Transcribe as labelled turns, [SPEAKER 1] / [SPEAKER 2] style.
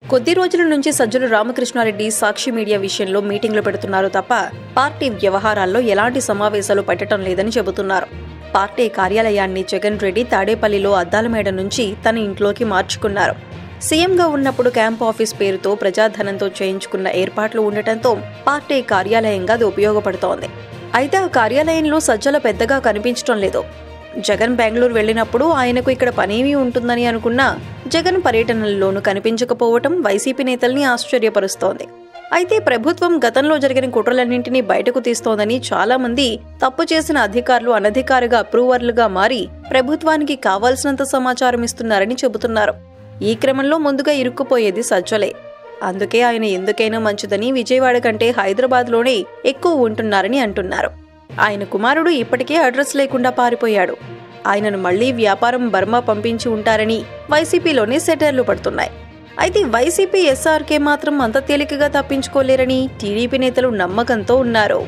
[SPEAKER 1] కొద్ది రోజుల నుంచి సజ్జల రామకృష్ణారెడ్డి సాక్షి మీడియా విషయంలో మీటింగ్లు పెడుతున్నారు తప్ప పార్టీ వ్యవహారాల్లో ఎలాంటి సమావేశాలు పెట్టడం లేదని చెబుతున్నారు. పార్టీ కార్యాలయాన్ని జగన్ రెడ్డి తాడేపల్లిలో అద్దాల మేడ నుంచి తన ఇంట్లోకి మార్చుకున్నారు. సీఎంగా ఉన్నప్పుడు క్యాంప్ ఆఫీస్ పేరుతో ప్రజాధనంతో చేయించుకున్న ఏర్పాట్లు ఉండటంతో పార్టీ కార్యాలయంగా అది ఉపయోగపడుతోంది. అయితే ఆ కార్యాలయంలో సజ్జల పెద్దగా కనిపించడం లేదు. జగన్ బెంగళూరు వెళ్లినప్పుడు ఆయనకు ఇక్కడ పనేమీ ఉంటుందని అనుకున్నా జగన్ పర్యటనల్లోనూ కనిపించకపోవటం వైసీపీ నేతల్ని ఆశ్చర్యపరుస్తోంది. అయితే ప్రభుత్వం గతంలో జరిగిన కుట్రలన్నింటినీ బయటకు తీస్తోందని చాలా మంది తప్పు చేసిన అధికారులు అనధికారిగా అప్రూవర్లుగా మారి ప్రభుత్వానికి కావాల్సినంత సమాచారం ఇస్తున్నారని చెబుతున్నారు. ఈ క్రమంలో ముందుగా ఇరుక్కుపోయేది సజ్జలే. అందుకే ఆయన ఎందుకైనా మంచిదని విజయవాడ కంటే హైదరాబాద్లోనే ఎక్కువ ఉంటున్నారని అంటున్నారు. ఆయన కుమారుడు ఇప్పటికే అడ్రస్ లేకుండా పారిపోయాడు. ఆయనను మళ్లీ వ్యాపారం బర్మా పంపించి ఉంటారని వైసీపీలోనే సెటర్లు పడుతున్నాయి. అయితే వైసీపీ ఎస్ఆర్కే మాత్రం అంత తేలికగా తప్పించుకోలేరని టీడీపీ నేతలు నమ్మకంతో ఉన్నారు.